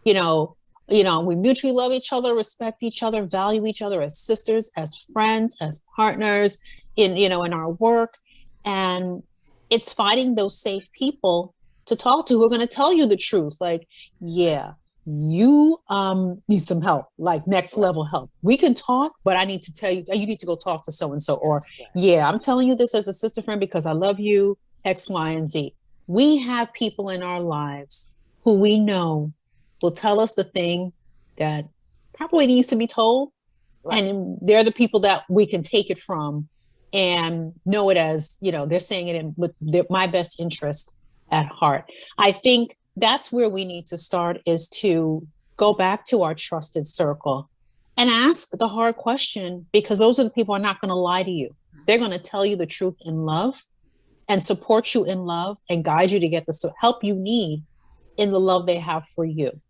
you know, we mutually love each other, respect each other, value each other as sisters, as friends, as partners in our work. And it's finding those safe people to talk to who are going to tell you the truth. Like, yeah, you need some help, like next level help. We can talk, but I need to tell you, you need to go talk to so-and-so. Or, yeah, I'm telling you this as a sister friend because I love you, X, Y, and Z. We have people in our lives who we know will tell us the thing that probably needs to be told. Right. And they're the people that we can take it from and know it as, you know, they're saying it with my best interest at heart. I think that's where we need to start, is to go back to our trusted circle and ask the hard question, because those are the people who are not going to lie to you. They're going to tell you the truth in love and support you in love and guide you to get the help you need in the love they have for you.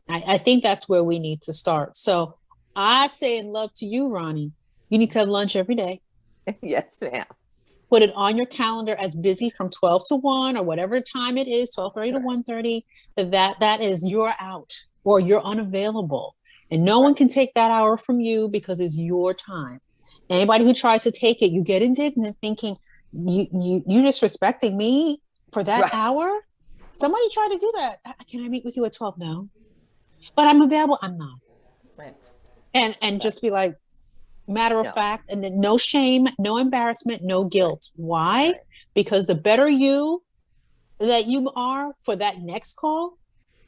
I think that's where we need to start. So I'd say in love to you, Ronni, you need to have lunch every day. Yes, ma'am. Put it on your calendar as busy from 12 to 1 or whatever time it is, 12:30 to 1:30, that is you're out or you're unavailable. And no one can take that hour from you because it's your time. Anybody who tries to take it, you get indignant thinking, you're disrespecting me for that hour? Somebody tried to do that. Can I meet with you at 12? No. But I'm available. I'm not. Right. And just be like, matter of fact, and then no shame, no embarrassment, no guilt. Why? Right. Because the better you that you are for that next call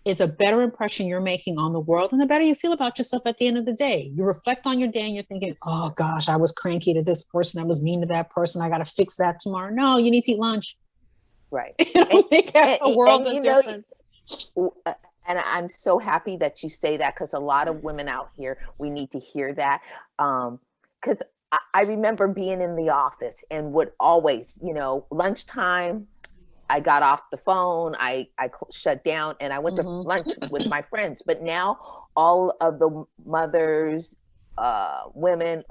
is a better impression you're making on the world, and the better you feel about yourself at the end of the day. You reflect on your day and you're thinking, oh gosh, I was cranky to this person, I was mean to that person, I got to fix that tomorrow. No, you need to eat lunch. Right. It'll make a world of difference. And I'm so happy that you say that, because a lot of women out here, we need to hear that. Because I remember being in the office and would always, you know, lunchtime, I got off the phone, I shut down, and I went to lunch with my friends. But now all of the mothers, women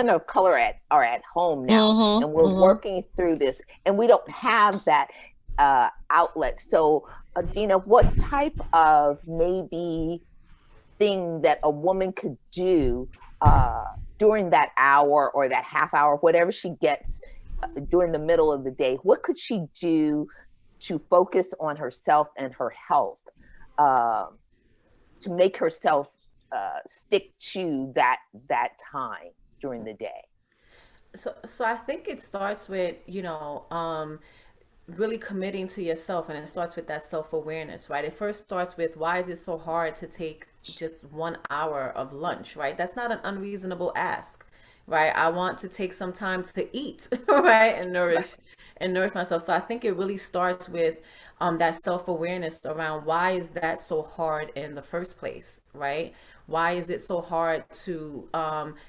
of color are at home now, and we're working through this, and we don't have that outlet. So Dena, what type of maybe thing that a woman could do during that hour or that half hour, whatever she gets during the middle of the day, what could she do to focus on herself and her health, to make herself stick to that time during the day? So I think it starts with, really committing to yourself, and it starts with that self-awareness, right? It first starts with, why is it so hard to take just 1 hour of lunch, right? That's not an unreasonable ask, right? I want to take some time to eat, right, and nourish myself. So I think it really starts with that self-awareness around, why is that so hard in the first place, right? Why is it so hard to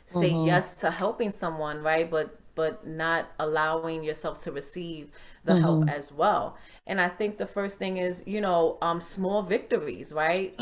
say yes to helping someone, right? But not allowing yourself to receive the help as well. And I think the first thing is, small victories, right?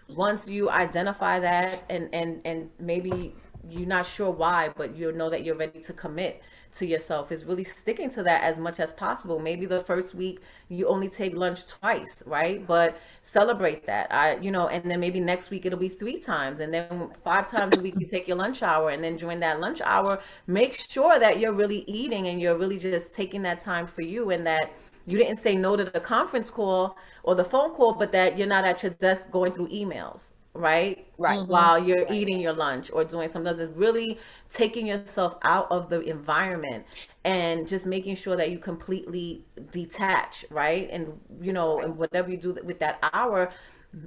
Once you identify that, and maybe you're not sure why, but you know that you're ready to commit to yourself, is really sticking to that as much as possible. Maybe the first week you only take lunch twice, right? But celebrate that. And then maybe next week it'll be 3 times, and then 5 times a week you take your lunch hour. And then during that lunch hour, make sure that you're really eating and you're really just taking that time for you, and that you didn't say no to the conference call or the phone call, but that you're not at your desk going through emails, right? Right. While you're eating your lunch or doing something else. It's really taking yourself out of the environment and just making sure that you completely detach, right? And, and whatever you do with that hour,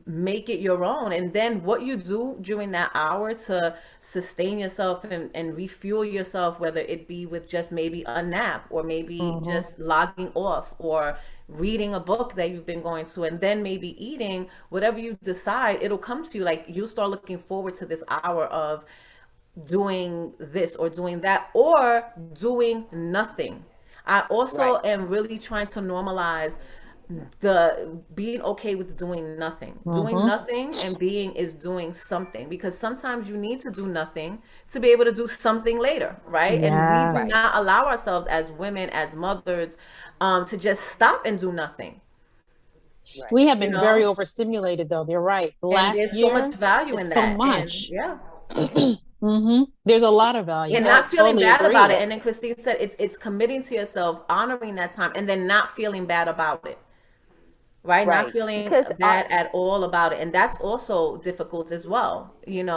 make it your own. And then what you do during that hour to sustain yourself and refuel yourself, whether it be with just maybe a nap, or maybe just logging off, or reading a book that you've been going to, and then maybe eating, whatever you decide, it'll come to you. Like, you start looking forward to this hour of doing this or doing that, or doing nothing. I also am really trying to normalize the being okay with doing nothing. Doing nothing and being is doing something, because sometimes you need to do nothing to be able to do something later, right? And we do not allow ourselves as women, as mothers, to just stop and do nothing. Right. We have been very overstimulated, though. You're right. And there's so much value in that. So much. And, there's a lot of value. And not feeling bad about it. And then Christine said it's committing to yourself, honoring that time, and then not feeling bad about it. Right? Not feeling bad at all about it. And that's also difficult as well, and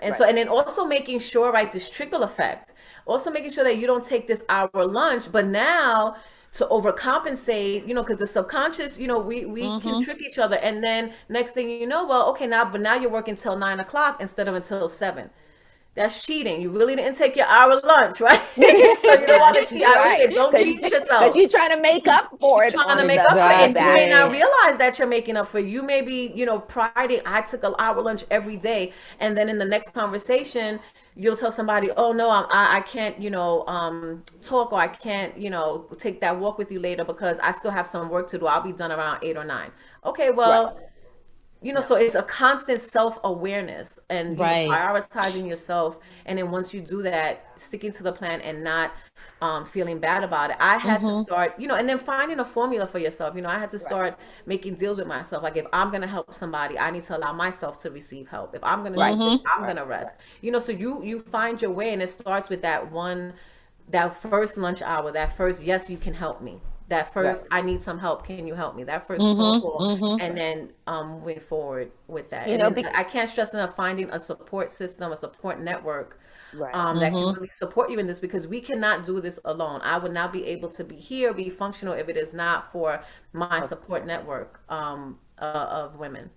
then also making sure, right, this trickle effect, also making sure that you don't take this hour lunch, but now to overcompensate, because the subconscious, we can trick each other. And then next thing you know, well, okay, now you're working till 9 o'clock instead of until 7. That's cheating. You really didn't take your hour lunch, right? So you don't want to cheat. I would say, don't cheat yourself. Because you're trying to make up for it. Trying to make up for it. And you may not realize that you're making up for it. You may be, Friday, I took an hour lunch every day. And then in the next conversation, you'll tell somebody, oh, no, I can't, talk, or I can't, take that walk with you later because I still have some work to do. I'll be done around 8 or 9. Okay, well... so it's a constant self-awareness and prioritizing yourself. And then once you do that, sticking to the plan and not feeling bad about it. I had to start, and then finding a formula for yourself. I had to start making deals with myself. Like, if I'm going to help somebody, I need to allow myself to receive help. If I'm going to do this, I'm going to rest. So you find your way, and it starts with that first lunch hour, that first, yes, you can help me. That first, I need some help. Can you help me? That first phone call, and then moving forward with that. I can't stress enough finding a support system, a support network that can really support you in this, because we cannot do this alone. I would not be able to be here, be functional, if it is not for my support network of women.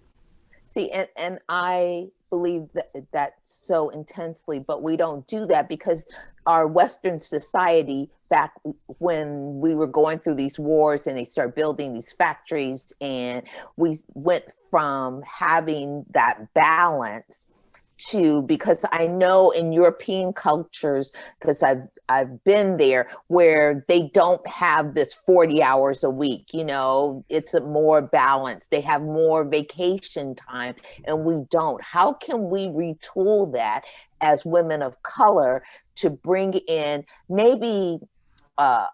See, and I believe that so intensely, but we don't do that because our Western society, back when we were going through these wars and they started building these factories, and we went from having that balance to, because I know in European cultures, because I've been there, where they don't have this 40 hours a week, it's a more balanced. They have more vacation time, and we don't. How can we retool that as women of color to bring in maybe a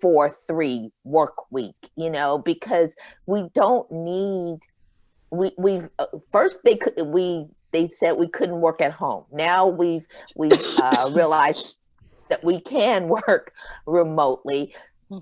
4-3 work week, because we don't need, first they said we couldn't work at home. Now we've realized that we can work remotely.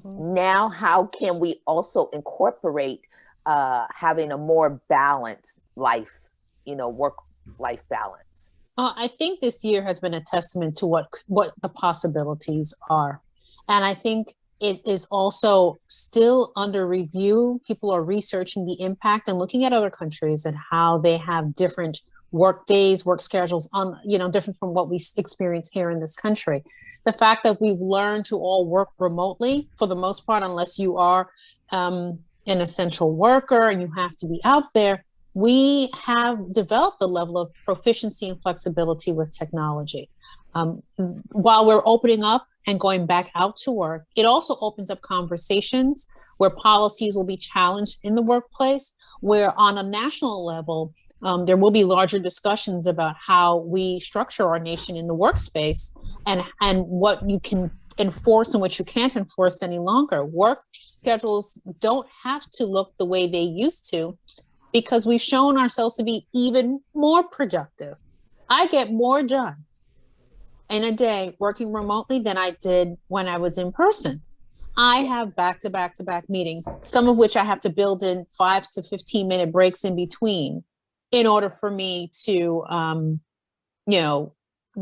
Now, how can we also incorporate having a more balanced life, work-life balance? I think this year has been a testament to what the possibilities are. And I think it is also still under review. People are researching the impact and looking at other countries and how they have different work days, work schedules on, different from what we experience here in this country. The fact that we've learned to all work remotely for the most part, unless you are an essential worker and you have to be out there, we have developed a level of proficiency and flexibility with technology. While we're opening up and going back out to work, it also opens up conversations where policies will be challenged in the workplace, where on a national level, there will be larger discussions about how we structure our nation in the workspace and what you can enforce and what you can't enforce any longer. Work schedules don't have to look the way they used to, because we've shown ourselves to be even more productive. I get more done in a day working remotely than I did when I was in person. I have back-to-back meetings, some of which I have to build in 5 to 15-minute breaks in between in order for me to,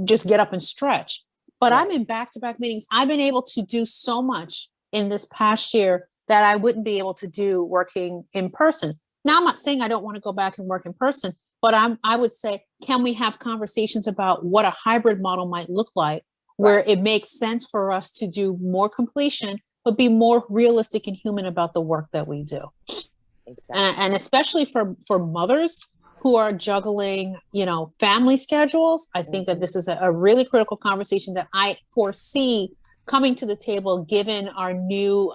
just get up and stretch. But I'm in back-to-back meetings. I've been able to do so much in this past year that I wouldn't be able to do working in person. Now, I'm not saying I don't want to go back and work in person, but I would say, can we have conversations about what a hybrid model might look like, where it makes sense for us to do more completion, but be more realistic and human about the work that we do? Exactly. And especially for mothers who are juggling, family schedules, I think that this is a really critical conversation that I foresee coming to the table, given our new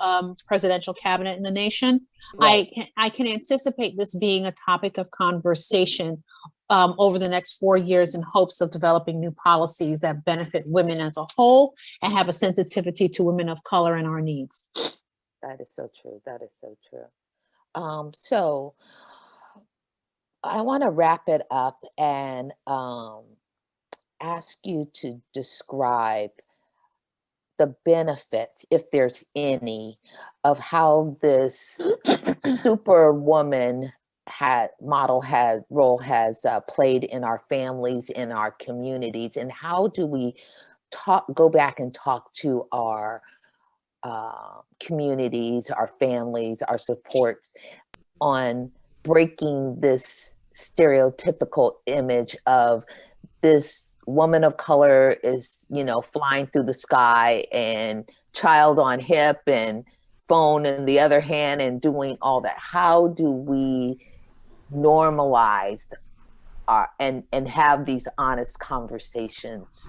presidential cabinet in the nation. Right. I can anticipate this being a topic of conversation over the next 4 years in hopes of developing new policies that benefit women as a whole and have a sensitivity to women of color and our needs. That is so true. That is so true. So I want to wrap it up and ask you to describe the benefit, if there's any, of how this Superwoman role has played in our families, in our communities, and how do we go back and talk to our communities, our families, our supports on breaking this stereotypical image of this woman of color is, flying through the sky and child on hip and phone in the other hand and doing all that. How do we normalize and have these honest conversations?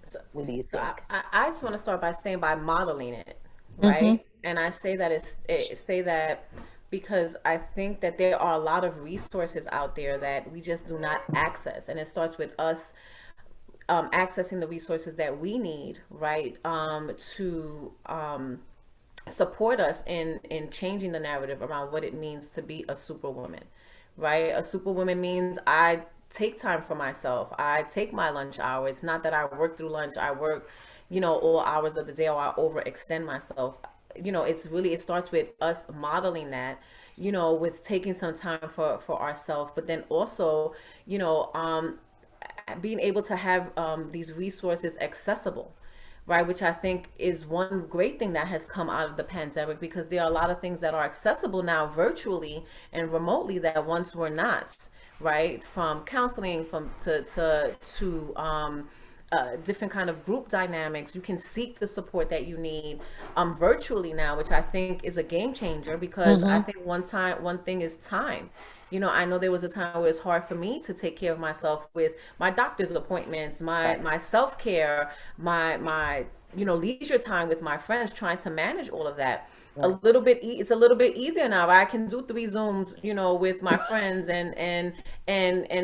So, what do you think? I just want to start by modeling it, right? Mm-hmm. And I say that because I think that there are a lot of resources out there that we just do not access. And it starts with us accessing the resources that we need, right, to support us in changing the narrative around what it means to be a superwoman, right? A superwoman means I take time for myself. I take my lunch hour. It's not that I work through lunch. I work, all hours of the day, or I overextend myself. It starts with us modeling that, with taking some time for ourselves, but then also, being able to have these resources accessible, right? Which I think is one great thing that has come out of the pandemic, because there are a lot of things that are accessible now virtually and remotely that once were not, right? From counseling, to different kind of group dynamics. You can seek the support that you need virtually now, which I think is a game changer, because I think one thing is time. I know there was a time where it was hard for me to take care of myself with my doctor's appointments, my self-care, my leisure time with my friends, trying to manage all of that. Right. It's a little bit easier now. I can do 3 Zooms, with my friends and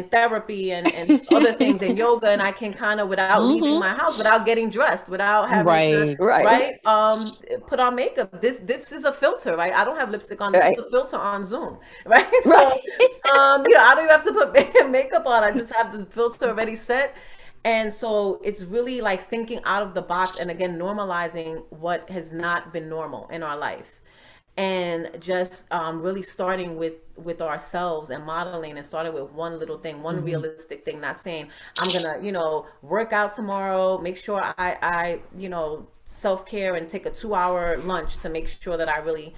therapy and other things and yoga, and I can kind of, without leaving my house, without getting dressed, without having to put on makeup. This is a filter, right? I don't have lipstick on. This is a filter on Zoom, right? So, I don't even have to put makeup on. I just have this filter already set. And so it's really like thinking out of the box, and again, normalizing what has not been normal in our life. and just really starting with ourselves and modeling, and starting with one little thing, one realistic thing. Not saying I'm gonna work out tomorrow, make sure I self-care and take a 2-hour lunch to make sure that I really,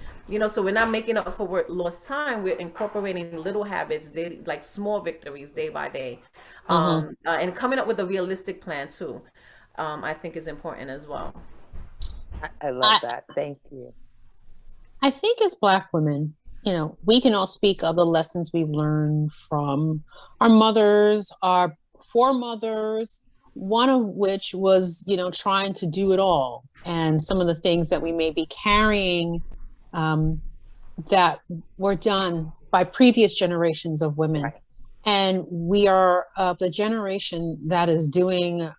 so we're not making up for lost time. We're incorporating little habits, daily, like small victories, day by day, and coming up with a realistic plan too. I think is important as well. I love that. Thank you. I think as Black women, we can all speak of the lessons we've learned from our mothers, our foremothers, one of which was, trying to do it all. And some of the things that we may be carrying that were done by previous generations of women. Right. And we are of the generation that is doing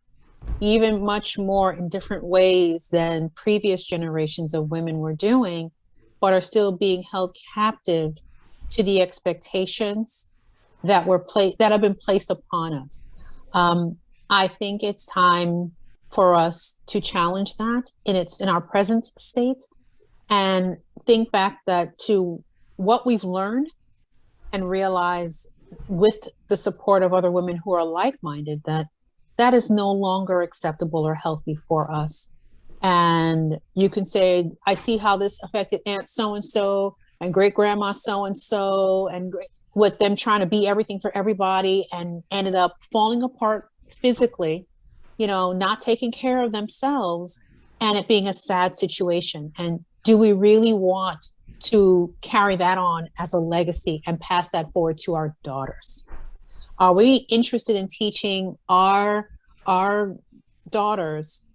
even much more in different ways than previous generations of women were doing, but are still being held captive to the expectations that have been placed upon us. I think it's time for us to challenge that in our present state, and think back to what we've learned, and realize, with the support of other women who are like-minded, that is no longer acceptable or healthy for us. And you can say, I see how this affected Aunt so-and-so and great-grandma so-and-so, and with them trying to be everything for everybody, and ended up falling apart physically, not taking care of themselves, and it being a sad situation. And do we really want to carry that on as a legacy and pass that forward to our daughters? Are we interested in teaching our daughters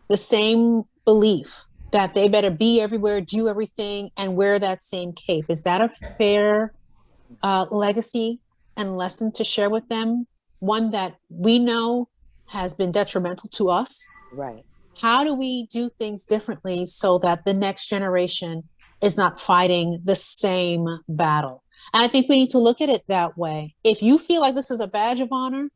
the same belief that they better be everywhere, do everything, and wear that same cape? Is that a fair legacy and lesson to share with them? One that we know has been detrimental to us. Right. How do we do things differently so that the next generation is not fighting the same battle? And I think we need to look at it that way. If you feel like this is a badge of honor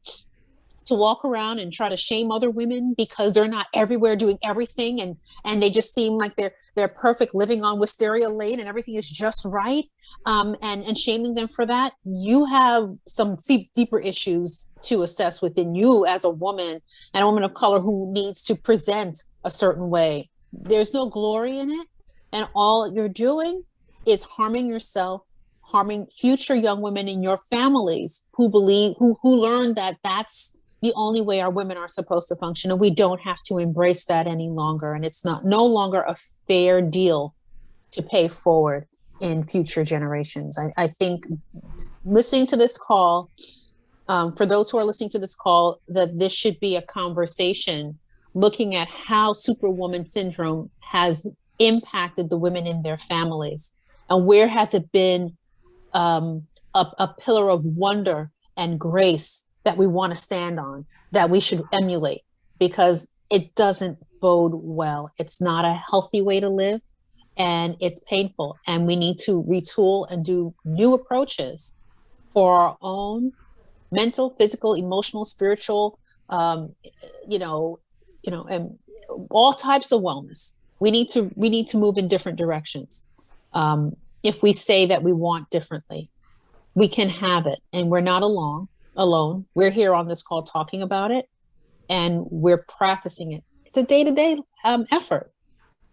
to walk around and try to shame other women because they're not everywhere doing everything, and they just seem like they're perfect, living on Wisteria Lane and everything is just right, and shaming them for that, you have some deeper issues to assess within you as a woman, and a woman of color who needs to present a certain way. There's no glory in it, and all you're doing is harming yourself, harming future young women in your families who learn that that's the only way our women are supposed to function, and we don't have to embrace that any longer. And it's no longer a fair deal to pay forward in future generations. I think listening to this call, for those who are listening to this call, that this should be a conversation looking at how Superwoman syndrome has impacted the women in their families, and where has it been a pillar of wonder and grace that we want to stand on, that we should emulate, because it doesn't bode well. It's not a healthy way to live, and it's painful. And we need to retool and do new approaches for our own mental, physical, emotional, spiritual, and all types of wellness. We need to move in different directions. If we say that we want differently, we can have it, and we're not alone. We're here on this call talking about it, and we're practicing it. It's a day-to-day effort,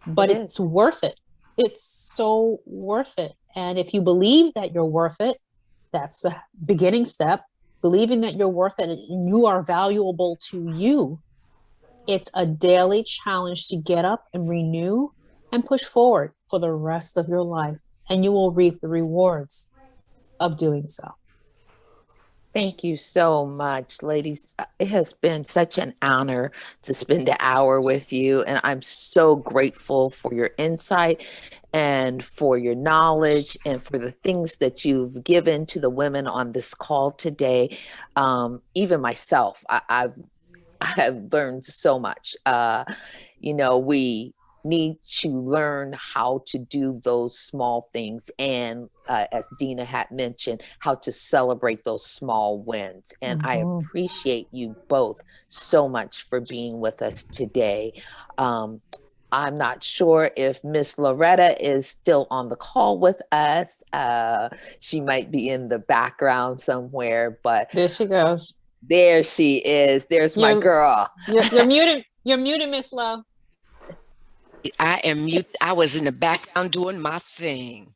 but it's worth it. It's so worth it. And if you believe that you're worth it, that's the beginning step. Believing that you're worth it and you are valuable to you. It's a daily challenge to get up and renew and push forward for the rest of your life, and you will reap the rewards of doing so. Thank you so much, ladies. It has been such an honor to spend an hour with you, and I'm so grateful for your insight and for your knowledge and for the things that you've given to the women on this call today. Even myself, I have learned so much. We need to learn how to do those small things, and as Dena had mentioned, how to celebrate those small wins. And I appreciate you both so much for being with us today. I'm not sure if Miss Loretta is still on the call with us. She might be in the background somewhere, but there she goes. There she is. There's my girl. You're muted. You're muted, Miss Love. I am mute. I was in the background doing my thing.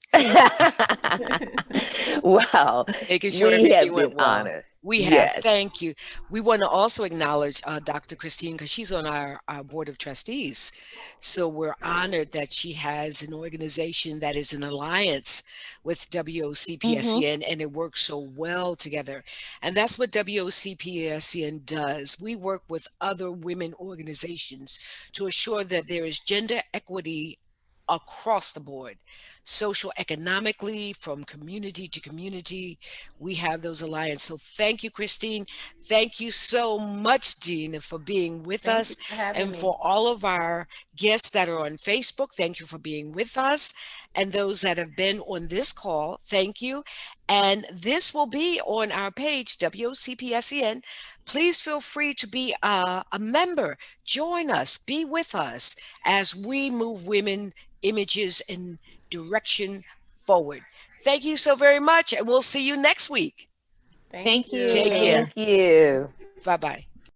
Well, making sure everything went well. Honored. We have. Thank you. We want to also acknowledge Dr. Christine because she's on our board of trustees. So we're honored that she has an organization that is an alliance with WOCPSCN, and it works so well together. And that's what WOCPSCN does. We work with other women organizations to assure that there is gender equity across the board, social, economically, from community to community. We have those alliances. So thank you, Christine. Thank you so much, Dena, for being with us. And for all of our guests that are on Facebook, thank you for being with us. And those that have been on this call, thank you. And this will be on our page, WOCPSCN. Please feel free to be a member. Join us. Be with us as we move women, images, and direction forward. Thank you so very much, and we'll see you next week. Thank you. Take care. Thank you. Bye-bye.